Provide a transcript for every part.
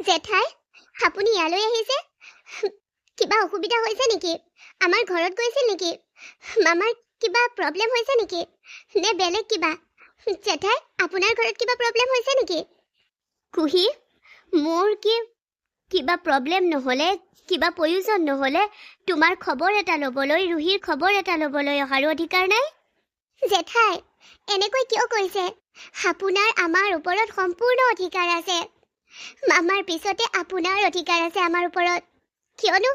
জেঠাই, আপুনি ইয়ালৈ আহিছে? কিবা অসুবিধা হৈছে নেকি? আমাৰ ঘৰত গৈছিল নেকি? মামাৰ কিবা প্ৰব্লেম হৈছে নেকি? নে বেলেগ কিবা? জেঠাই, আপোনাৰ ঘৰত কিবা প্ৰব্লেম হৈছে নেকি? কুহি, মোৰ কিবা প্ৰব্লেম নহ'লে, কিবা প্ৰয়োজন নহ'লে তোমাৰ খবৰ এটা ল'বলৈ, ৰুহিৰ খবৰ এটা ল'বলৈ অহাৰ অধিকাৰ নাই? জেঠাই, এনেকৈ কিয় কৈছে? আপোনাৰ আমাৰ ওপৰত সম্পূৰ্ণ অধিকাৰ আছে। মামাৰ পিছতে আপোনাৰ অধিকাৰ আছে আমাৰ ওপৰত। কিয়নো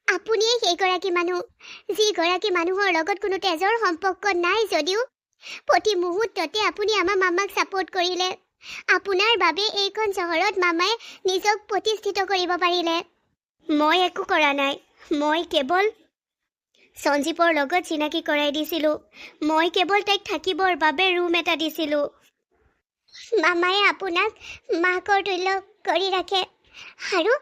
আপুনিয়ে সেইগৰাকী মানুহ, যিগৰাকী মানুহৰ লগত কোনো তেজৰ সম্পৰ্ক নাই যদিও প্ৰতি মুহূৰ্ততে আপুনি আমাৰ মামাক ছাপোৰ্ট কৰিলে। আপোনাৰ বাবে এইখন চহৰত মামাই নিজক প্ৰতিষ্ঠিত কৰিব পাৰিলে। মই একো কৰা নাই। মই কেৱল সঞ্জীৱৰ লগত চিনাকি কৰাই দিছিলোঁ। মই কেৱল তাইক থাকিবৰ বাবে ৰুম এটা দিছিলোঁ। মামায়ে আপোনাক মাকৰ তুল্য কৰি ৰাখে। আৰু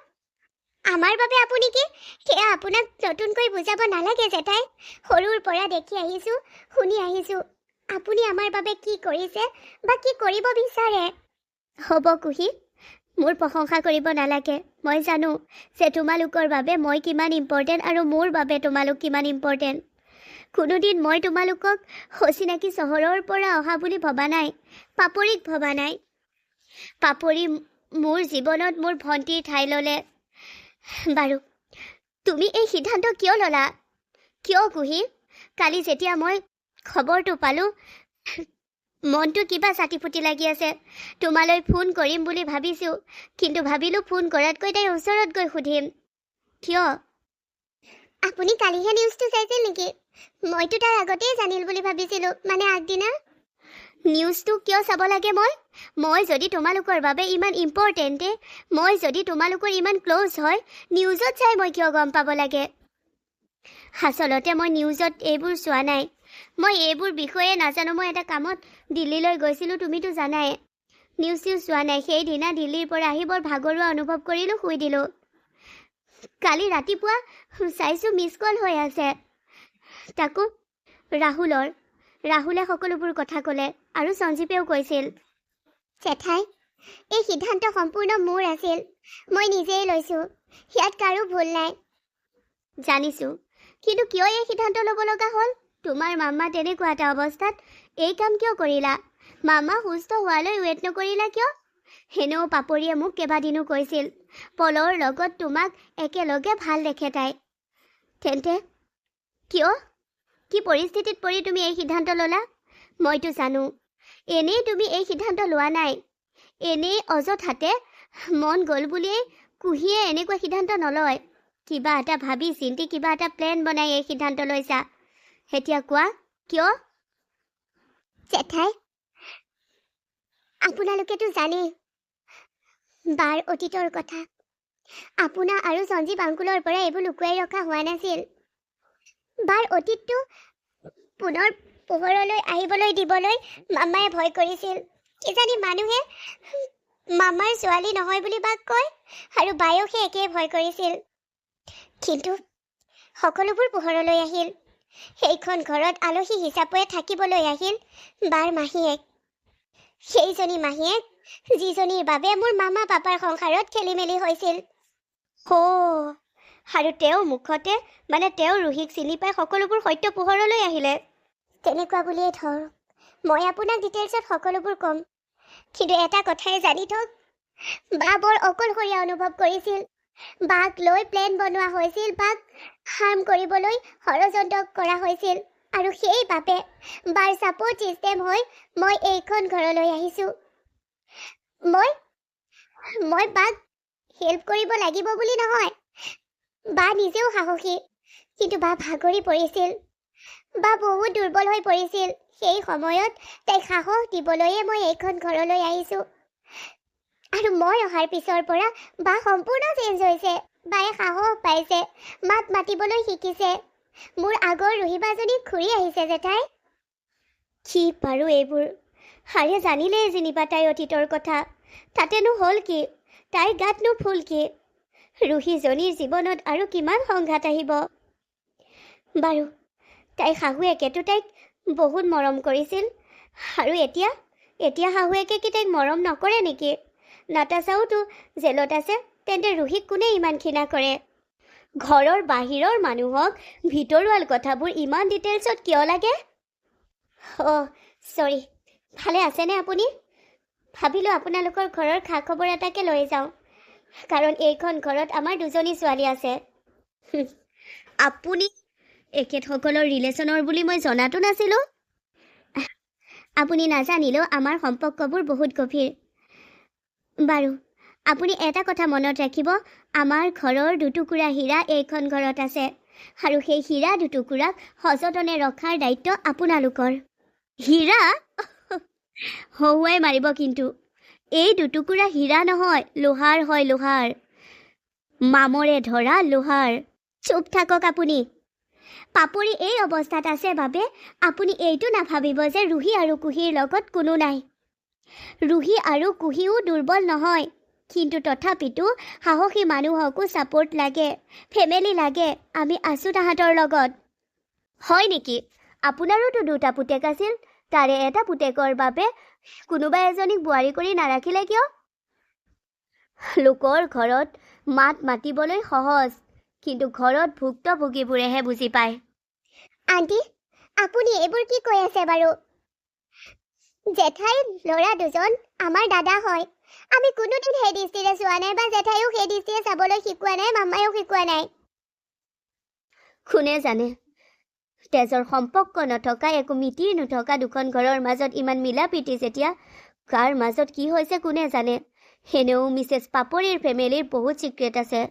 আমাৰ বাবে আপুনি কি? সেয়া আপোনাক নতুনকৈ বুজাব নালাগে জেঠাই। সৰুৰ পৰা দেখি আহিছোঁ, শুনি আহিছোঁ আপুনি আমাৰ বাবে কি কৰিছে বা কি কৰিব বিচাৰে। হ'ব কুহি, মোৰ প্ৰশংসা কৰিব নালাগে। মই জানো যে তোমালোকৰ বাবে মই কিমান ইম্পৰ্টেণ্ট আৰু মোৰ বাবে তোমালোক কিমান ইম্পৰ্টেণ্ট। কোনোদিন মই তোমালোকক অচিনাকি চহৰৰ পৰা অহা বুলি ভবা নাই, পাপৰিক ভবা নাই। পাপৰি মোৰ জীৱনত মোৰ ভণ্টিৰ ঠাই ল'লে। বাৰু, তুমি এই সিদ্ধান্ত কিয় ল'লা? কিয় কুহি? কালি যেতিয়া মই খবৰটো পালোঁ, মনটো কিবা চাটিফুটি লাগি আছে। তোমালৈ ফোন কৰিম বুলি ভাবিছোঁ, কিন্তু ভাবিলোঁ ফোন কৰাতকৈ তাইৰ ওচৰত গৈ সুধিম। কিয়? আপুনি কালিহে নিউজটো চাইছিল নেকি? মইতো তাৰ আগতেই জানিল বুলি ভাবিছিলোঁ, মানে আগদিনা। নিউজটো কিয় চাব লাগে মই যদি তোমালোকৰ বাবে ইমান ইম্পৰ্টেণ্টে, মই যদি তোমালোকৰ ইমান ক্ল'জ হয়, নিউজত চাই মই কিয় গম পাব লাগে? আচলতে মই নিউজত এইবোৰ চোৱা নাই। মই এইবোৰ বিষয়ে নাজানো। মই এটা কামত দিল্লীলৈ গৈছিলোঁ, তুমিতো জানাই। নিউজ চোৱা নাই। সেইদিনা দিল্লীৰ পৰা আহি বৰ ভাগৰুৱা অনুভৱ কৰিলোঁ, শুই দিলোঁ। কালি ৰাতিপুৱা চাইছোঁ মিছ কল হৈ আছে, তাকো ৰাহুলে সকলোবোৰ কথা ক'লে আৰু সঞ্জীৱেও কৈছিল। জেঠাই, এই সিদ্ধান্ত সম্পূৰ্ণ মোৰ আছিল। মই নিজেই লৈছোঁ। ইয়াত কাৰো ভুল নাই। জানিছোঁ, কিন্তু কিয় এই সিদ্ধান্ত ল'ব লগা হ'ল? তোমাৰ মামা তেনেকুৱা এটা অৱস্থাত এই কাম কিয় কৰিলা? মামা সুস্থ হোৱালৈ ৱেইট নকৰিলা কিয়? হেনেও পাপৰিয়ে মোক কেইবাদিনো কৈছিল, পলৰ লগত তোমাক একেলগে ভাল দেখে তাই। তেন্তে কিয়? কি পৰিস্থিতিত পৰি তুমি এই সিদ্ধান্ত ল'লা? মইতো জানো, এনেই তুমি এই সিদ্ধান্ত লোৱা নাই। এনেই অযথাতে মন গ'ল বুলিয়েই কুহিয়ে এনেকুৱা সিদ্ধান্ত নলয়। কিবা এটা ভাবি চিন্তি, কিবা এটা প্লেন বনাই এই সিদ্ধান্ত লৈছা। এতিয়া কোৱা কিয়? জেঠাই, আপোনালোকেতো জানেই বাৰ অতীতৰ কথা। আপোনাৰ আৰু সঞ্জীৱ আংকুলৰ পৰা এইবোৰ লুকুৱাই ৰখা হোৱা নাছিল। বাৰ অতীতটো পুনৰ পোহৰলৈ আহিবলৈ দিবলৈ মামায়ে ভয় কৰিছিল। কিজানি মানুহে মামাৰ ছোৱালী নহয় বুলি বাক কয়, আৰু বায়েও সেই একেই ভয় কৰিছিল। কিন্তু সকলোবোৰ পোহৰলৈ আহিল। সেইখন ঘৰত আলহী হিচাপে থাকিবলৈ আহিল বাৰ মাহীয়েক। সেইজনী মাহীয়েক, যিজনীৰ বাবে মোৰ মামা পাপাৰ সংসাৰত খেলি মেলি হৈছিল। আৰু তেওঁ মুখতে, মানে তেওঁ ৰুহিক চিনি পাই সকলোবোৰ সত্য পোহৰলৈ আহিলে। তেনেকুৱা বুলিয়েই ধৰক। মই আপোনাক ডিটেইলছত সকলোবোৰ ক'ম, কিন্তু এটা কথাই জানি থওক, বা বৰ অকলশৰীয়া অনুভৱ কৰিছিল। বাক লৈ প্লেন বনোৱা হৈছিল, বাক হাৰ্ম কৰিবলৈ ষড়যন্ত্ৰ কৰা হৈছিল, আৰু সেইবাবে বাৰ ছাপোৰ্ট ছিষ্টেম হৈ মই এইখন ঘৰলৈ আহিছোঁ। মই বাক হেল্প কৰিব লাগিব বুলি নহয়। বা নিজেও সাহসী, কিন্তু বা ভাগৰি পৰিছিল। বা বহুত দুৰ্বল হৈ পৰিছিল। সেই সময়ত তাইক সাহস দিবলৈয়ে মই এইখন ঘৰলৈ আহিছোঁ। আৰু মই অহাৰ পিছৰ পৰা বা সম্পূৰ্ণ চেঞ্জ হৈছে। বায়ে সাহস পাইছে, মাত মাতিবলৈ শিকিছে। মোৰ আগৰ ৰুহিবাজনী ঘূৰি আহিছে জেঠাই। কি পাৰোঁ এইবোৰ? হাৰে জানিলেই যেনিবা তাইৰ অতীতৰ কথা। তাতেনো হ'ল কি? তাইৰ গাতনো ফুল কি? ৰুহিজনীৰ জীৱনত আৰু কিমান সংঘাত আহিব? বাৰু, তাইৰ শাহুৱেকেতো তাইক বহুত মৰম কৰিছিল, আৰু এতিয়া শাহুৱেকে কি তাইক মৰম নকৰে নেকি? নাটাচাওতো জেলত আছে, তেন্তে ৰুহিক কোনে ইমান ঘৃণা কৰে? ঘৰৰ বাহিৰৰ মানুহক ভিতৰুৱাল কথাবোৰ ইমান ডিটেইলছত কিয় লাগে? চৰি, ভালে আছেনে আপুনি? ভাবিলোঁ আপোনালোকৰ ঘৰৰ খা খবৰ এটাকে লৈ যাওঁ, কাৰণ এইখন ঘৰত আমাৰ দুজনী ছোৱালী আছে। আপুনি এখেতসকলৰ ৰিলেশ্যনৰ বুলি মই জনাটো নাছিলোঁ। আপুনি নাজানিলেও আমাৰ সম্পৰ্কবোৰ বহুত গভীৰ। বাৰু, আপুনি এটা কথা মনত ৰাখিব, আমাৰ ঘৰৰ দুটুকুৰা হীৰা এইখন ঘৰত আছে, আৰু সেই হীৰা দুটুকুৰাক সযতনে ৰখাৰ দায়িত্ব আপোনালোকৰ। হীৰা? হহুৱাই মাৰিব কিন্তু। এই দুটুকুৰা হীৰা নহয়, লোহাৰ হয়, লোহাৰ। মামৰে ধৰা লোহাৰ। চুপ থাকক আপুনি। পাপৰি এই অৱস্থাত আছে বাবে আপুনি এইটো নাভাবিব যে ৰুহি আৰু কুহিৰ লগত কোনো নাই। ৰুহি আৰু কুহিও দুৰ্বল নহয়, কিন্তু তথাপিতো সাহসী মানুহকো ছাপোৰ্ট লাগে, ফেমিলি লাগে। আমি আছোঁ তাহাঁতৰ লগত। হয় নেকি? আপোনাৰোতো দুটা পুতেক আছিল, তাৰে এটা পুতেকৰ বাবে কোনোবা এজনীক বোৱাৰী কৰি নাৰাখিলে কিয়? লোকৰ ঘৰত মাত মাতিবলৈ সহজ, কিন্তু ঘৰত ভুক্তভোগীবোৰেহে বুজি পায়। আণ্টি, আপুনি এইবোৰ কি কৈ আছে বাৰু? জেঠাইৰ ল'ৰা দুজন আমাৰ দাদা হয়। আমি কোনোদিন সেই দৃষ্টিৰে চোৱা নাই, বা জেঠাইও সেই দৃষ্টিৰে চাবলৈ শিকোৱা নাই, মামায়েও শিকোৱা নাই। কোনে জানে, তেজৰ সম্পৰ্ক নথকা, একো মিতিৰ নথকা দুখন ঘৰৰ মাজত ইমান মিলা প্ৰীতি যেতিয়া, কাৰ মাজত কি হৈছে কোনে জানে। এনেও মিছেছ পাপৰিৰ ফেমিলিৰ বহুত চিক্ৰেট আছে।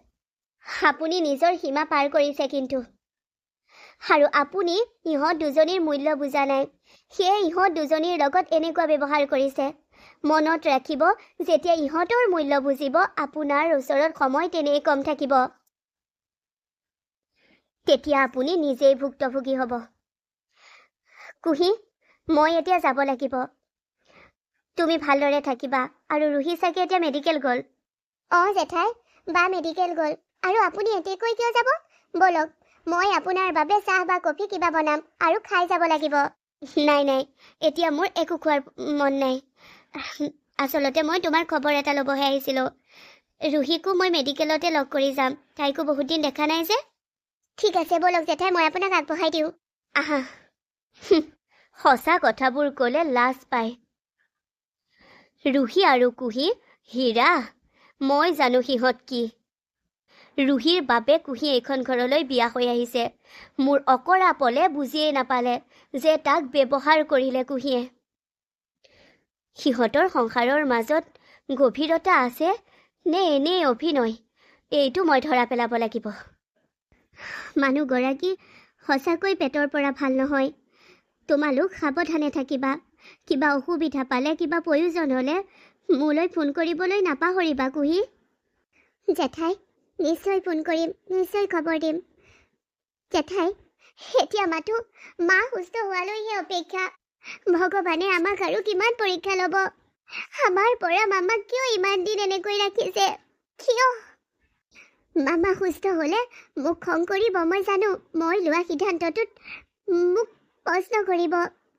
আপুনি নিজৰ সীমা পাৰ কৰিছে কিন্তু, আৰু আপুনি ইহঁত দুজনীৰ মূল্য বুজা নাই, সেয়ে ইহঁত দুজনীৰ লগত এনেকুৱা ব্যৱহাৰ কৰিছে। মনত ৰাখিব, যেতিয়া ইহঁতৰ মূল্য বুজিব, আপোনাৰ ওচৰত সময় তেনেই কম থাকিব। তেতিয়া আপুনি নিজেই ভুক্তভোগী হ'ব। কুহি, মই এতিয়া যাব লাগিব। তুমি ভালদৰে থাকিবা। আৰু ৰুহি চাগে এতিয়া মেডিকেল গ'ল। জেঠাই, বা মেডিকেল গ'ল, আৰু আপুনি এতিয়াকৈ কিয় যাব? বলক, মই আপোনাৰ বাবে চাহ বা কফি কিবা বনাম, আৰু খাই যাব লাগিব। নাই, এতিয়া মোৰ একো খোৱাৰ মন নাই। আচলতে মই তোমাৰ খবৰ এটা ল'বহে আহিছিলোঁ। ৰুহিকো মই মেডিকেলতে লগ কৰি যাম, তাইকো বহুত দিন দেখা নাই যে। ঠিক আছে, বলক জেঠাই, মই আপোনাক আগবঢ়াই দিওঁ। আহা। সঁচা কথাবোৰ ক'লে লাজ পায়। ৰুহি আৰু কুহি হীৰা, মই জানো সিহঁত কি। ৰুহিৰ বাবে কুহি এইখন ঘৰলৈ বিয়া হৈ আহিছে। মোৰ অকৰা পলে বুজিয়েই নাপালে যে তাক ব্যৱহাৰ কৰিলে কুহিয়ে। সিহঁতৰ সংসাৰৰ মাজত গভীৰতা আছে নে এনেই অভিনয়, এইটো মই ধৰা পেলাব লাগিব। মানুহগৰাকী সঁচাকৈ পেটৰ পৰা ভাল নহয়। তোমালোক সাৱধানে থাকিবা। কিবা অসুবিধা পালে, কিবা প্ৰয়োজন হ'লে মোলৈ ফোন কৰিবলৈ নাপাহৰিবা কুহি। জেঠাই, নিশ্চয় ফোন কৰিম, নিশ্চয় খবৰ দিম। জেঠাই, এতিয়া মাথো মা সুস্থ হোৱালৈহে অপেক্ষা। ভগৱানে আমাক আৰু কিমান পৰীক্ষা ল'ব? আমাৰ পৰা মামাক কিয় ইমান দিন এনেকৈ ৰাখিছে? কিয়? মামা সুস্থ হ'লে মোক খং কৰিব, মই জানো। মই লোৱা সিদ্ধান্তটোত মোক প্ৰশ্ন কৰিব,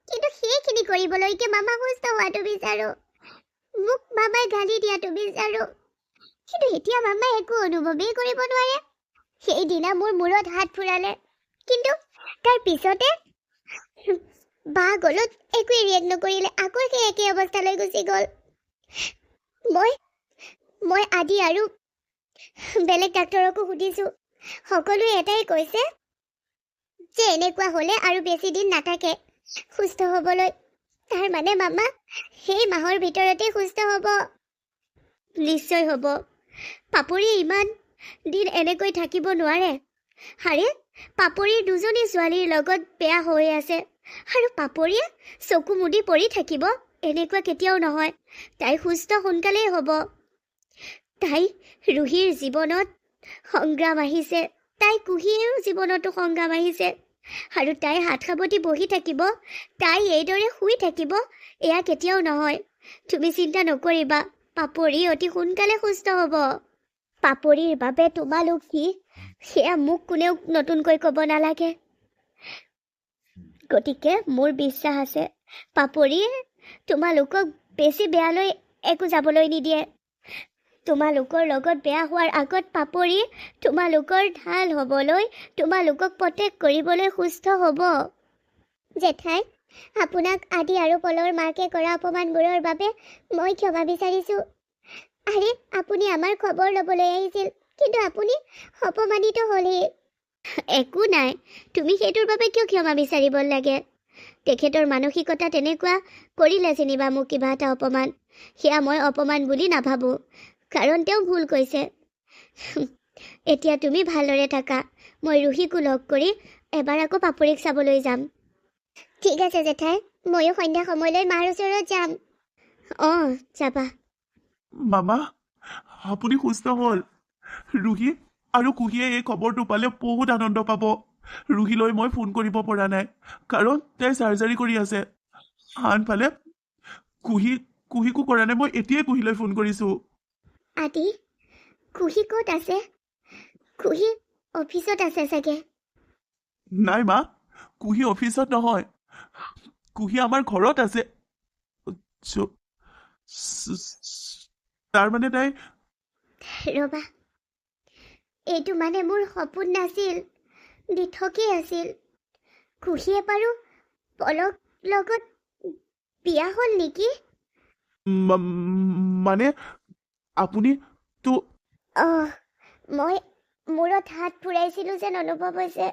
কিন্তু সেইখিনি কৰিবলৈকে মামা সুস্থ হোৱাটো বিচাৰোঁ। মোক মামাই গালি দিয়াটো বিচাৰোঁ, কিন্তু এতিয়া মামাই একো অনুভৱেই কৰিব নোৱাৰে। সেইদিনা মোৰ মূৰত হাত ফুৰালে, কিন্তু তাৰ পিছতে বা গলত একোৱেই ৰিয়েক্ট নকৰিলে, আকৌ সেই একে অৱস্থালৈ গুচি গ'ল। মই আদি আৰু বেলেগ ডাক্তৰকো সুধিছোঁ, সকলোৱে এটাই কৈছে যে এনেকুৱা হ'লে আৰু বেছি দিন নাথাকে সুস্থ হ'বলৈ। তাৰ মানে মামা সেই মাহৰ ভিতৰতে সুস্থ হ'ব। নিশ্চয় হ'ব। পাপৰিয়ে ইমান দিন এনেকৈ থাকিব নোৱাৰে। আৰে, পাপৰিৰ দুজনী ছোৱালীৰ লগত বেয়া হৈ আছে, আৰু পাপৰিয়ে চকু মুদি পৰি থাকিব? এনেকুৱা কেতিয়াও নহয়। তাই সুস্থ সোনকালেই হ'ব। তাই ৰুহিৰ জীৱনত সংগ্ৰাম আহিছে, তাই কুহিৰ জীৱনতো সংগ্ৰাম আহিছে, আৰু তাই হাত সাৱটি বহি থাকিব, তাই এইদৰে শুই থাকিব, এয়া কেতিয়াও নহয়। তুমি চিন্তা নকৰিবা, পাপৰি অতি সোনকালে সুস্থ হ'ব। পাপৰিৰ বাবে তোমালোক কি, সেয়া মোক কোনেও নতুনকৈ ক'ব নালাগে। গতিকে মোৰ বিশ্বাস আছে, পাপৰিয়ে তোমালোকক বেছি বেয়ালৈ একো যাবলৈ নিদিয়ে। তোমালোকৰ লগত বেয়া হোৱাৰ আগত পাপৰি তোমালোকৰ ঢাল হ'বলৈ, তোমালোকক প্ৰটেক্ট কৰিবলৈ সুস্থ হ'ব। জেঠাই, আপোনাক আদি আৰু পলৰ মাকে কৰা অপমানবোৰৰ বাবে মই ক্ষমা বিচাৰিছোঁ। আৰে, আপুনি আমাৰ খবৰ ল'বলৈ আহিছিল, কিন্তু আপুনি অপমানিত হ'লেই। একো নাই, তুমি সেইটোৰ বাবে কিয় ক্ষমা বিচাৰিব লাগে? তেখেতৰ মানসিকতা তেনেকুৱা, কৰিলে যেনিবা মোক কিবা এটা অপমান, সেয়া মই অপমান বুলি নাভাবোঁ, কাৰণ তেওঁ ভুল কৈছে। এতিয়া তুমি ভালদৰে থাকা, মই ৰুহিকো লগ কৰি এবাৰ আকৌ পাপৰিক চাবলৈ যাম। ঠিক আছে জেঠাই, ময়ো সন্ধ্যা সময়লৈ মাৰ ওচৰত যাম। অঁ, যাবা। মামা, আপুনি সুস্থ হ'ল। ৰুহি আৰু কুহিয়ে এই খবৰটো পালে বহুত আনন্দ পাব। ৰুহিলৈ মই ফোন কৰিব পৰা নাই, কাৰণ তাই চাৰ্জাৰী কৰি আছে। আনফালে কুহিকো কৰা নাই, মই এতিয়াই কুহিলৈ ফোন কৰিছোঁ। আদি, কুহি ক'ত আছে? কুহি অফিচত আছে চাগে। নাই মা, কুহি অফিচত নহয়, কুহি আমাৰ ঘৰত আছে। তাৰমানে তাই ৰবা, এইটো মানে মোৰ সপোন নাছিল, দিঠকেই আছিল। কুহিয়ে বাৰু পলক লগত বিয়া হ'ল নেকি? মানে আপুনি তো মই মূৰত হাত ফুৰাইছিলোঁ যেন অনুভৱ হৈছে।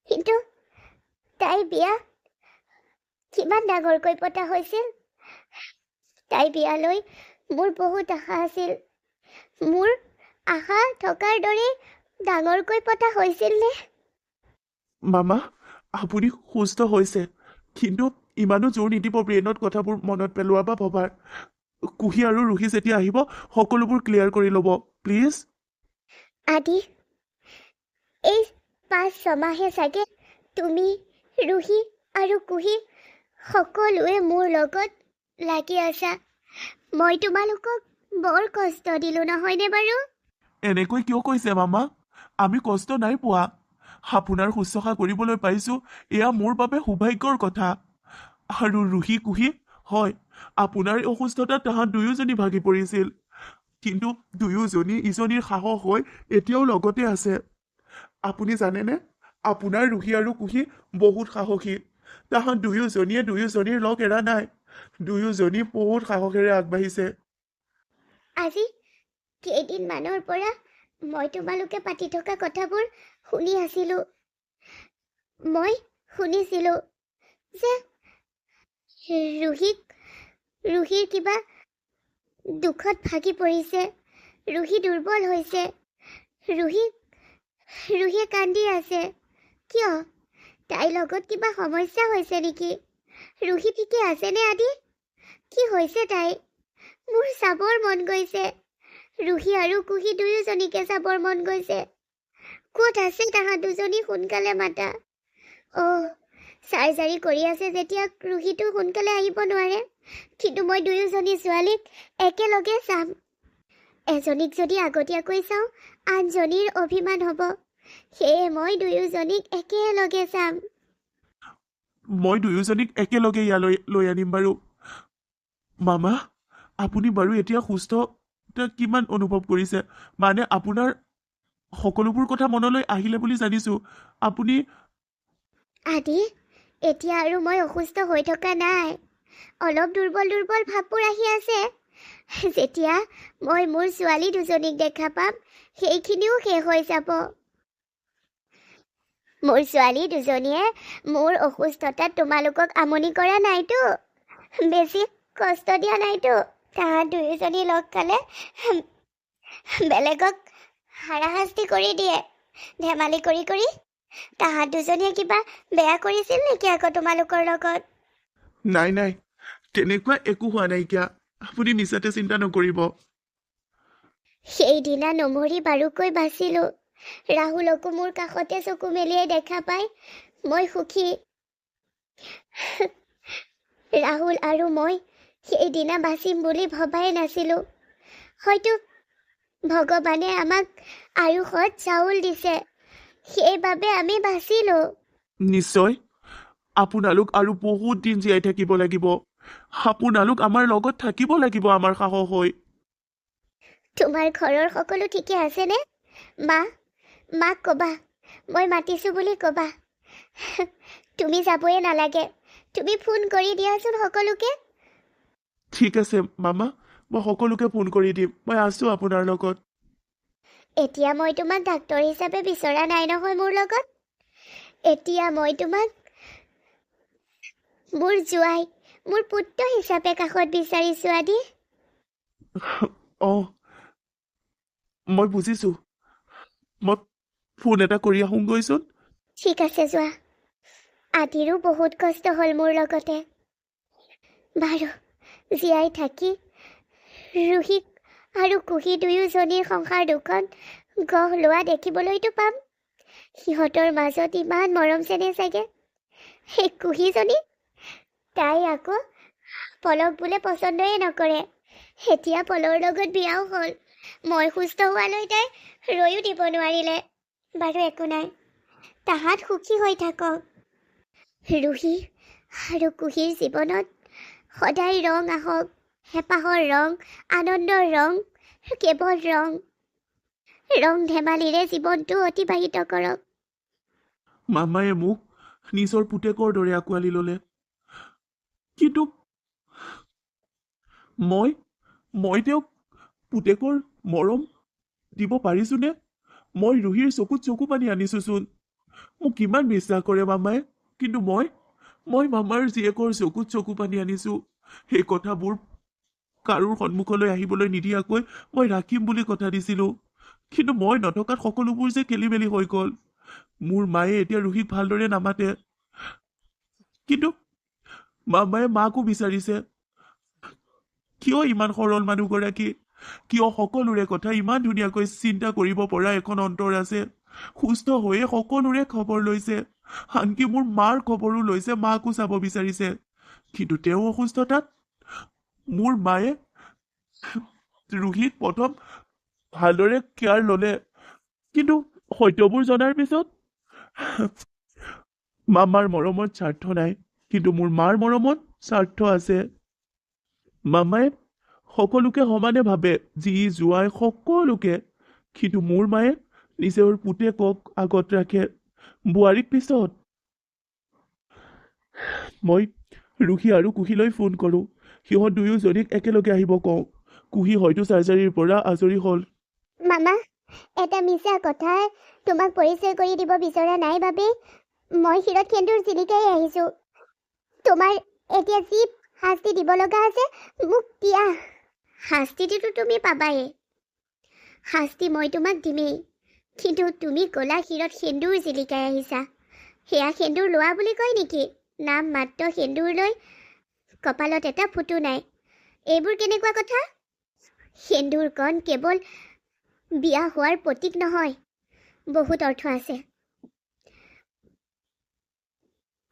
কিন্তু তাইৰ বিয়া কিমান ডাঙৰকৈ পতা হৈছিল। তাই বিয়ালৈ মোৰ বহুত আশা আছিল। মোৰ আশা থকাৰ দৰে ডাঙৰকৈ পতা হৈছিল নে? মামা, আপুনি সুস্থ হৈছে, কিন্তু ইমানো জোৰ নিদিব ব্ৰেইনত কথাবোৰ মনত পেলোৱা বা ভবাৰ। কুহি আৰু ৰুহি যেতিয়া আহিব, সকলোবোৰ ক্লিয়াৰ কৰি ল'ব, প্লিজ। আদি, এই 5-6 মাহে চাগে তুমি, ৰুহি আৰু কুহি সকলোৱে মোৰ লগত লাগি আছা। মই তোমালোকক বৰ কষ্ট দিলোঁ নহয়নে বাৰু? এনেকৈ কিয় কৈছে মামা? আমি কষ্ট নাই পোৱা। আপোনাৰ শুশ্ৰূষা কৰিবলৈ পাইছোঁ, এয়া মোৰ বাবে সৌভাগ্যৰ কথা। আৰু ৰুহি কুহি, হয়, আপোনাৰ অসুস্থতাত তাহাঁত দুয়োজনী ভাগি পৰিছিল, কিন্তু দুয়োজনী ইজনীৰ সাহস হৈ এতিয়াও লগতে আছে। আপুনি জানেনে, আপোনাৰ ৰুহি আৰু কুহি বহুত সাহসী। তাহাঁত দুয়োজনীয়ে দুয়োজনীৰ লগ এৰা নাই, দুয়োজনী বহুত সাহসেৰে আগবাঢ়িছে। আজি কেইদিনমানৰ পৰা মই তোমালোকে পাতি থকা কথাবোৰ শুনি আছিলোঁ। মই শুনিছিলোঁ যে ৰুহিৰ কিবা দুখত ভাগি পৰিছে, ৰুহি দুৰ্বল হৈছে, ৰুহিয়ে কান্দি আছে। কিয়? তাইৰ লগত কিবা সমস্যা হৈছে নেকি? ৰুহি ঠিকে আছেনে আদি? কি হৈছে তাই? মোৰ চাবৰ মন গৈছে। ৰুহি আৰু কুহি দুয়োজনীকে চাবৰ মন গৈছে। ক'ত আছে তাহাঁত দুজনী? সোনকালে মাতা। চাৰ্জাৰী কৰি আছে যেতিয়া ৰুহিটো সোনকালে আহিব নোৱাৰে, কিন্তু মই দুয়োজনী ছোৱালীক একেলগে চাম। এজনীক যদি আগতীয়াকৈ চাওঁ, আনজনীৰ অভিমান হ'ব। সেয়ে মই দুয়োজনীক একেলগে চাম। মই দুয়োজনীক একেলগে ইয়ালৈ লৈ আনিম বাৰু। মামা, আপুনি বাৰু এতিয়া সুস্থ কিমান অনুভৱ কৰিছে? মানে আপোনাৰ সকলোবোৰ কথা মনলৈ আহিলে বুলি জানিছোঁ। আপুনি আদি, এতিয়া আৰু মই অসুস্থ হৈ থকা নাই। অলপ দুৰ্বল ভাৱবোৰ আহি আছে। যেতিয়া মই মোৰ ছোৱালী দুজনীক দেখা পাম, সেইখিনিও শেষ হৈ যাব। মোৰ ছোৱালী দুজনীয়ে মোৰ অসুস্থতাত তোমালোকক আমনি কৰা নাইতো, বেছি কষ্ট দিয়া নাইতো। তাহাঁত দুয়োজনী লগ খালে বেলেগক হাৰাশাস্তি কৰি দিয়ে, ধেমালি কৰি। তাহাঁত দুজনীয়ে কিবা বেয়া কৰিছিল নেকি আকৌ তোমালোকৰ লগত? নাই, তেনেকুৱা একো হোৱা নাইকিয়া। আপুনি মিছাতে চিন্তা নকৰিব। সেইদিনা নমৰি বাৰুকৈ বাচিলোঁ। ৰাহুলকো মোৰ কাষতে চকু মেলিয়াই দেখা পাই মই সুখী। ৰাহুল আৰু মই সেইদিনা বাচিম বুলি ভবাই নাছিলোঁ। হয়তো ভগৱানে আমাক আয়ুষত চাউল দিছে, সেইবাবে আমি বাচিলোঁ। নিশ্চয়, আপোনালোক আৰু বহুত দিন জীয়াই থাকিব লাগিব। আপোনালোক আমাৰ লগত থাকিব লাগিব আমাৰ সাহস হৈ। তোমাৰ ঘৰৰ সকলো ঠিকে আছেনে? মাক ক'বা, মই মাতিছোঁ বুলি ক'বা। তুমি যাবই নালাগে, তুমি ফোন কৰি দিয়াচোন সকলোকে। ঠিক আছে মামা, মই সকলোকে ফোন কৰি দিম, মই আছোঁ আপোনাৰ লগত। এতিয়া মই তোমাক ডাক্তৰ হিচাপে বিচৰা নাই নহয় মোৰ লগত। এতিয়া মই তোমাক মোৰ জোৱাই, মোৰ পুত্ৰ হিচাপে কাষত বিচাৰিছোঁ আদি। অঁ, মই বুজিছোঁ। মই ফোন এটা কৰি আহোঁগৈচোন। ঠিক আছে, যোৱা। আদিৰো বহুত কষ্ট হ'ল মোৰ লগতে। বাৰু, জীয়াই থাকি ৰুহিক আৰু কুহি দুয়োজনীৰ সংসাৰ দুখন গঢ় লোৱা দেখিবলৈতো পাম। সিহঁতৰ মাজত ইমান মৰম চেনেহ চাগে। সেই কুহিজনী, তাই আকৌ পলক বোলে পচন্দই নকৰে। এতিয়া পলৰ লগত বিয়াও হ'ল। মই সুস্থ হোৱালৈ তাই ৰৈও দিব নোৱাৰিলে। বাৰু একো নাই, তাহাঁত সুখী হৈ থাকক। ৰুহি আৰু কুহিৰ জীৱনত সদায় ৰং আহক, হেঁপাহৰ ৰং, আনন্দৰ ৰং, কেৱল ৰং ধেমালিৰে জীৱনটো অতিবাহিত কৰক। মামায়ে মোক নিজৰ পুতেকৰ দৰে আঁকোৱালি ল'লে, কিন্তু মই তেওঁক পুতেকৰ মৰম দিব পাৰিছোনে? মই ৰুহিৰ চকুত চকু পানী আনিছোঁচোন। মোক কিমান বিশ্বাস কৰে মামায়ে, কিন্তু মই মামাৰ জীয়েকৰ চকুত চকু পানী আনিছোঁ। সেই কথাবোৰ কাৰোৰ সন্মুখলৈ আহিবলৈ নিদিয়াকৈ মই ৰাখিম বুলি কথা দিছিলোঁ, কিন্তু মই নথকাত সকলোবোৰ যে খেলি মেলি হৈ গ'ল। মোৰ মায়ে এতিয়া ৰুহিক ভালদৰে নামাতে, কিন্তু মামায়ে মাকো বিচাৰিছে। কিয় ইমান সৰল মানুহগৰাকী? কিয় সকলোৰে কথা ইমান ধুনীয়াকৈ চিন্তা কৰিব পৰা এখন অন্তৰ আছে? সুস্থ হৈয়ে সকলোৰে খবৰ লৈছে, আনকি মোৰ মাৰ খবৰো লৈছে, মাকো চাব বিচাৰিছে। কিন্তু তেওঁ অসুস্থতাত মোৰ মায়ে ৰুহিক প্ৰথম ভালদৰে কেয়াৰ ল'লে, কিন্তু সত্যবোৰ জনাৰ পিছত মামাৰ মৰমত স্বাৰ্থ নাই, কিন্তু মোৰ মাৰ মৰমত স্বাৰ্থ আছে। মামায়ে সকলোকে সমানে ভাবে, যি জোৱাই সকলোকে, কিন্তু মোৰ মায়ে নিজৰ পুতেকক আগত ৰাখে, বোৱাৰীক পিছত। মই ৰুহি আৰু কুহিলৈ ফোন কৰোঁ, সিহঁত দুয়োজনীক একেলগে আহিব কওঁ। কুহি হয়তো চাৰ্জাৰীৰ পৰা আজৰি হ'ল। মামা, এটা মিছা কথাই তোমাক পৰিচয় কৰি দিব বিচৰা নাই বাবে মই শিৰত সেন্দুৰ জিলিকাই আহিছোঁ। তোমাৰ এতিয়া যি শাস্তি দিব লগা আছে মোক দিয়া। শাস্তিটোতো তুমি পাবাই, শাস্তি মই তোমাক দিমেই, কিন্তু তুমি ক'লা শিৰত সেন্দুৰ জিলিকাই আহিছা। সেয়া সেন্দুৰ লোৱা বুলি কয় নেকি? নাম মাত্ৰ সেন্দুৰ লৈ কপালত এটা ফুটো নাই। এইবোৰ কেনেকুৱা কথা? সেন্দুৰকণ কেৱল বিয়া হোৱাৰ প্ৰতীক নহয়, বহুত অৰ্থ আছে।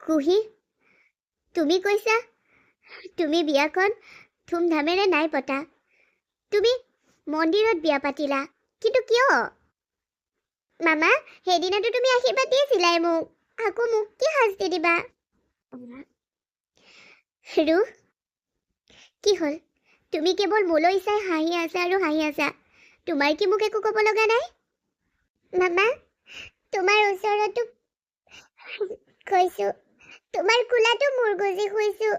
কুহি, তুমি কৈছা তুমি বিয়াখন ধুমধামেৰে নাই পতা, তুমি মন্দিৰত বিয়া পাতিলা, কিন্তু কিয়? মামা, সেইদিনাতো তুমি আশীৰ্বাদ দিছিলাই মোক, আকৌ মোক কি শাস্তি দিবা? ৰুহ, কি হ'ল? তুমি কেৱল মোলৈ চাই হাঁহি আছা আৰু হাঁহি আছা। তোমাৰ কি মোক একো ক'ব লগা নাই? মামা, তোমাৰ ওচৰতো কৈছোঁ, তোমাৰ কোলাতো মূৰ গুজি শুইছোঁ,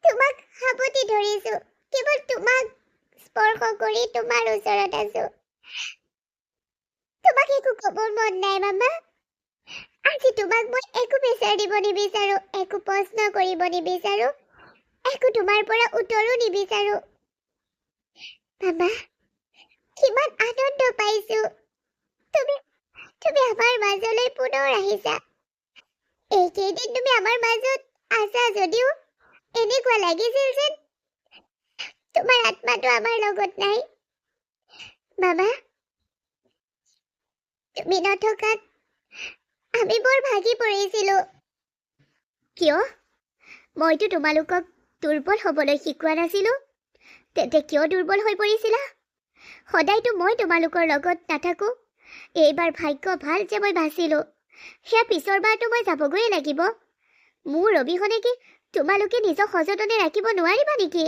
তোমাক সাৱটি ধৰিছোঁ, কেৱল তোমাক স্পৰ্শ কৰি তোমাৰ ওচৰত আছোঁ। তোমাক একো ক'ব মন নাই মামা। আজি তোমাক মই একো প্ৰেছাৰ দিব নিবিচাৰোঁ, একো প্ৰশ্ন কৰিব নিবিচাৰোঁ, একো তোমাৰ পৰা উত্তৰো নিবিচাৰোঁ। মামা, কিমান আনন্দ পাইছোঁ তুমি আমাৰ মাজলৈ পুনৰ আহিছা। এইকেইদিন তুমি আমাৰ মাজত আছা যদিও এনেকুৱা লাগিছিল যেন তোমাৰ আত্মাটো আমাৰ লগত নাই। মামা, তুমি নথকাত আমি বৰ ভাগি পৰিছিলোঁ। কিয়? মইতো তোমালোকক দুৰ্বল হ'বলৈ শিকোৱা নাছিলোঁ। তেন্তে কিয় দুৰ্বল হৈ পৰিছিলা? সদায়তো মই তোমালোকৰ লগত নাথাকোঁ। এইবাৰ ভাগ্য ভাল যে মই বাচিলোঁ। সেয়া পিছৰ বাৰতো মই যাবগৈয়ে লাগিব। মোৰ অবিহনে কি তোমালোকে নিজক সযতনে ৰাখিব নোৱাৰিবা নেকি?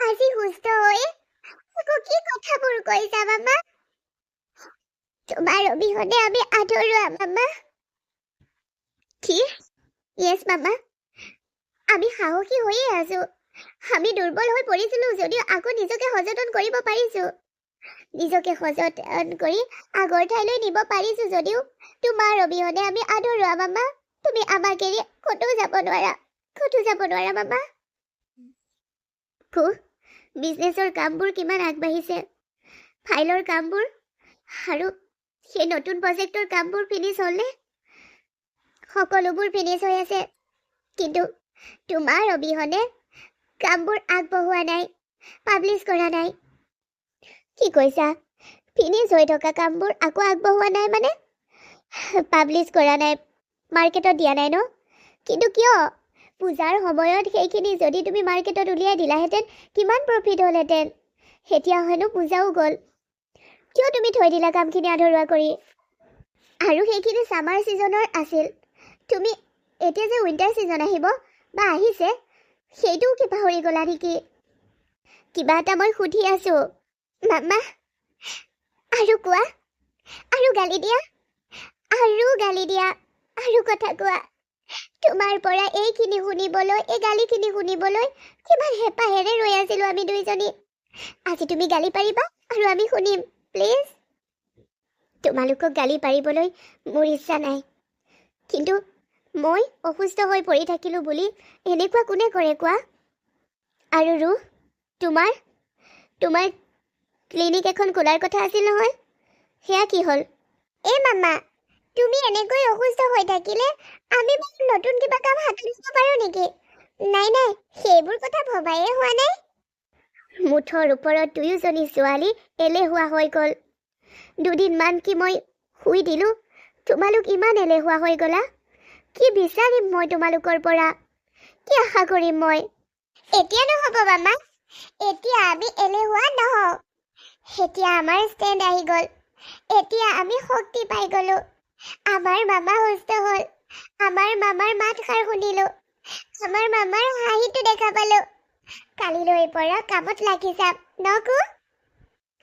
আজি সুস্থ হৈ আকৌ কি কথাবোৰ কৈছা মামা? তোমাৰ অবিহনে আমি আধৰুৱা মামা। কি? য়েছ মামা, আমি সাহসী হৈয়ে আছো। আমি দুৰ্বল হৈ পৰিছিলো যদিও আকৌ নিজকে সযতন কৰিব পাৰিছো। নিজকে সযতন কৰি আগৰ ঠাইলৈ নিব পাৰিছো যদিও তোমাৰ অবিহনে আমি আধৰুৱা মামা। তুমি আমাক এৰি ক'তো যাব নোৱাৰা মামা। বিজনেছৰ কামবোৰ কিমান আগবাঢ়িছে, ফাইলৰ কামবোৰ আৰু সেই নতুন প্ৰজেক্টৰ কামবোৰ ফিনিছ হ'লনে? সকলোবোৰ ফিনিছ হৈ আছে, কিন্তু তোমাৰ অবিহনে কামবোৰ আগবঢ়োৱা নাই, পাব্লিছ কৰা নাই। কি কৈছা? ফিনিছ হৈ থকা কামবোৰ আকৌ আগবঢ়োৱা নাই মানে? পাব্লিছ কৰা নাই, মাৰ্কেটত দিয়া নাই ন? কিন্তু কিয়? পূজাৰ সময়ত সেইখিনি যদি তুমি মাৰ্কেটত উলিয়াই দিলাহেঁতেন কিমান প্ৰফিট হ'লহেঁতেন। এতিয়া হেনো পূজাও গ'ল, কিয় তুমি থৈ দিলা কামখিনি আধৰুৱা কৰি? আৰু সেইখিনি ছামাৰ ছিজনৰ আছিল। তুমি এতিয়া যে উইণ্টাৰ ছিজন আহিব বা আহিছে সেইটোও কি পাহৰি গ'লা নেকি? কিবা এটা মই সুধি আছো মামা। আৰু কোৱা, আৰু গালি দিয়া, আৰু কথা কোৱা। তোমাৰ পৰা এইখিনি শুনিবলৈ, এই গালিখিনি শুনিবলৈ কিমান হেঁপাহেৰে ৰৈ আছিলো আমি দুইজনী। আজি তুমি গালি পাৰিবা আৰু আমি শুনিম, প্লিজ। তোমালোকক গালি পাৰিবলৈ মোৰ ইচ্ছা নাই, কিন্তু মই অসুস্থ হৈ পৰি থাকিলো বুলি এনেকুৱা কোনে কৰে কোৱা? আৰু তোমাৰ ক্লিনিক এখন খোলাৰ কথা আছিল নহয়, সেয়া কি হ'ল? মামা, তুমি এনেকৈ অসুস্থ হৈ থাকিলে আমি নতুন কিবা কাম হাতত ল'ব পাৰো নেকি? নাই, সেইবোৰ কথা ভবায়ে হোৱা নাই। মুঠৰ ওপৰত দুয়োজনী ছোৱালী এলেহুৱা হৈ গ'ল। দুদিনমান কি মই শুই দিলো, তোমালোক ইমান এলেহুৱা হৈ গ'লা। কি বিচাৰিম মই তোমালোকৰ পৰা? কি আশা কৰিম মই? এতিয়া নহ'ব মামা, এতিয়া আমি এলেহুৱা নহওঁ। এতিয়া আমাৰ ষ্টেণ্ড আহি গ'ল। এতিয়া আমি শক্তি পাই গ'লো। আমাৰ মামা সুস্থ হ'ল, আমাৰ মামাৰ মাতষাৰ শুনিলো, আমাৰ মামাৰ হাঁহিটো দেখা পালো। কালিলৈ পৰা কামত লাগি যাম নকো?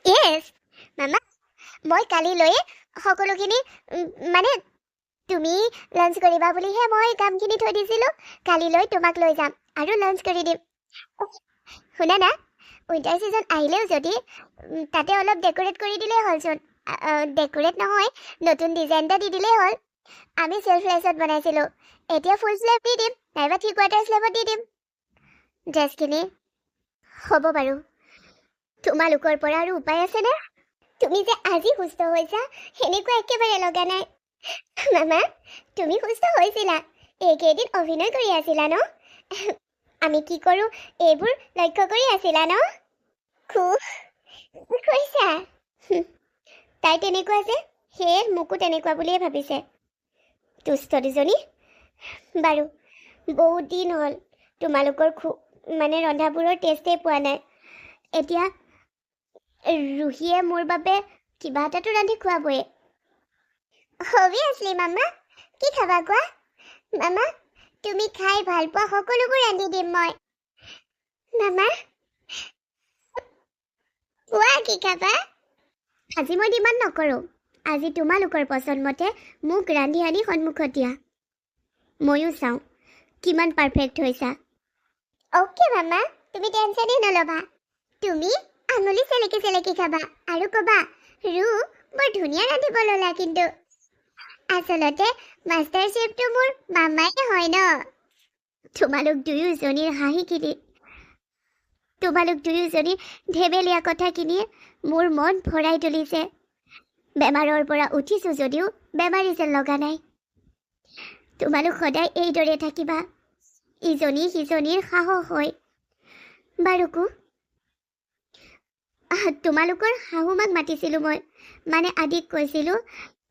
য়েছ মামা, মই কালিলৈ সকলোখিনি মানে তুমি লাঞ্চ কৰিবা বুলিহে মই কামখিনি থৈ দিছিলোঁ। কালিলৈ তোমাক লৈ যাম আৰু লাঞ্চ কৰি দিম। শুনা না, উইণ্টাৰ ছিজন আহিলেও যদি তাতে অলপ ডেক'ৰেট কৰি দিলেই হ'লচোন। ডেক'ৰেট নহয়, নতুন ডিজাইন এটা দি দিলেই হ'ল। আমি চেল্ফ লেছত বনাইছিলোঁ, এতিয়া ফুল স্লেভ দি দিম, নাইবা 3/4 স্লেভত দি দিম ড্ৰেছখিনি। হ'ব বাৰু, তোমালোকৰ পৰা আৰু উপায় আছেনে? তুমি যে আজি সুস্থ হৈছা সেনেকুৱা একেবাৰে লগা নাই। মামা, তুমি সুস্থ হৈছিলা, এইকেইদিন অভিনয় কৰি আছিলা ন? আমি কি কৰোঁ এইবোৰ লক্ষ্য কৰি আছিলা ন? খুব কৈছা। তাই তেনেকুৱা যে, সেয়ে মোকো তেনেকুৱা বুলিয়ে ভাবিছে দুষ্ট দুজনী। বাৰু, বহুত দিন হ'ল তোমালোকৰ ৰন্ধাবোৰৰ টেষ্টেই পোৱা নাই। এতিয়া ৰুহিয়ে মোৰ বাবে কিবা এটাতো ৰান্ধি খুৱাবই। অভিয়াছলি মামা, কি খাবা কোৱা? মামা, তুমি খাই ভাল পোৱা সকলোবোৰ ৰান্ধি দিম মই। মামা, কোৱা কি খাবা? আজি মই ডিমাণ্ড নকৰোঁ, আজি তোমালোকৰ পচন্দ মতে মোক ৰান্ধি আনি সন্মুখত দিয়া। ময়ো চাওঁ কিমান পাৰফেক্ট হৈছা। অ'কে মামা, তুমি টেনশ্যনেই নল'বা। তুমি আঙুলি চেলেকি খাবা আৰু ক'বা, ৰু বৰ ধুনীয়া ৰান্ধিব ল'লা কিন্তু। আচলতে মাষ্টাৰ চেফটো মোৰ মামাই হয় ন। তোমালোক দুয়োজনীৰ হাঁহিখিনি, তোমালোক দুয়োজনী ধেমেলীয়া কথাখিনিয়ে মোৰ মন ভৰাই তুলিছে। বেমাৰৰ পৰা উঠিছোঁ যদিও বেমাৰী যেন লগা নাই। তোমালোক সদায় এইদৰে থাকিবা, ইজনী সিজনীৰ সাহস হয়। বাৰুকো, তোমালোকৰ শাহুমাক মাতিছিলোঁ মই, মানে আদিক কৈছিলোঁ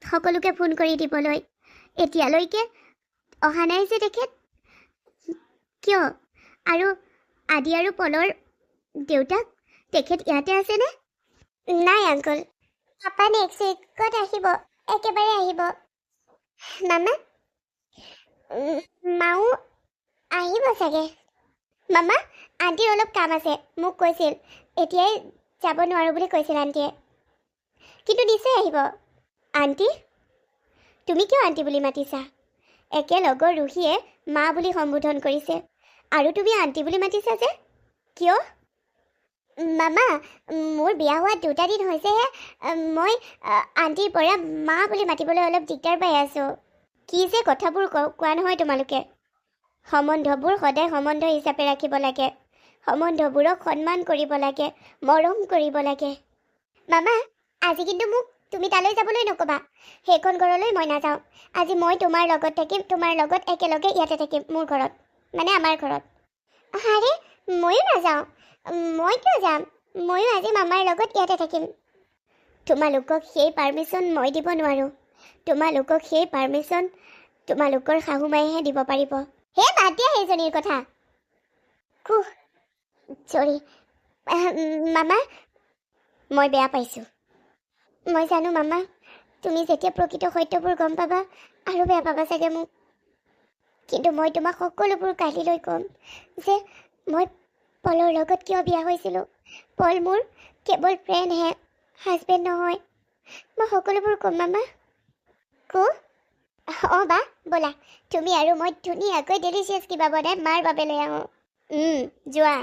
সকলোকে ফোন কৰি দিবলৈ। এতিয়ালৈকে অহা নাই যে তেখেত। কিয়? আৰু আদি আৰু পলৰ দেউতাক, তেখেত ইয়াতে আছেনে? নাই আংকল, পাপা নেক্সট উইকত আহিব, একেবাৰে আহিব। মামা, মাও আহিব চাগে মামা আণ্টিৰ অলপ কাম আছে মোক কৈছিল এতিয়াই যাব নোৱাৰোঁ বুলি কৈছিল আণ্টিয়ে কিন্তু নিশ্চয় আহিব আণ্টি তুমি কিয় আণ্টি বুলি মাতিছা একে লগৰ ৰুহিয়ে মা বুলি সম্বোধন কৰিছে আৰু তুমি আণ্টি বুলি মাতিছা যে কিয় মামা মোৰ বিয়া হোৱা 2টা দিন হৈছেহে মই আণ্টিৰ পৰা মা বুলি মাতিবলৈ অলপ দিগদাৰ পাই আছোঁ কি যে কথাবোৰ কোৱা নহয় তোমালোকে সম্বন্ধবোৰ সদায় সম্বন্ধ হিচাপে ৰাখিব লাগে সম্বন্ধবোৰক সন্মান কৰিব লাগে মৰম কৰিব লাগে মামা আজি কিন্তু মোক তুমি তালৈ যাবলৈ নক'বা সেইখন ঘৰলৈ মই নাযাওঁ আজি মই তোমাৰ লগত থাকিম তোমাৰ লগত একেলগে ইয়াতে থাকিম মোৰ ঘৰত মানে আমাৰ ঘৰত আৰে ময়ো নাযাওঁ মই কিয় যাম ময়ো আজি মামাৰ লগত ইয়াতে থাকিম তোমালোকক সেই পাৰ্মিশ্যন মই দিব নোৱাৰোঁ তোমালোকক সেই পাৰ্মিশ্যন তোমালোকৰ শাহুমায়েহে দিব পাৰিব হে বাদ দিয়া সেইজনীৰ কথা চৰি মামা মই বেয়া পাইছোঁ মই জানো মামা তুমি যেতিয়া প্ৰকৃত সত্যবোৰ গম পাবা আৰু বেয়া পাবা চাগে মোক কিন্তু মই তোমাক সকলোবোৰ কালিলৈ ক'ম যে মই পলৰ লগত কিয় বিয়া হৈছিলোঁ পল মোৰ কেৱল ফ্ৰেণ্ডহে হাজবেণ্ড নহয় মই সকলোবোৰ ক'ম মামা অঁ বা ব'লা তুমি আৰু মই ধুনীয়াকৈ ডেলিচিয়াছ কিবা বনাই মাৰ বাবে লৈ আহোঁ যোৱা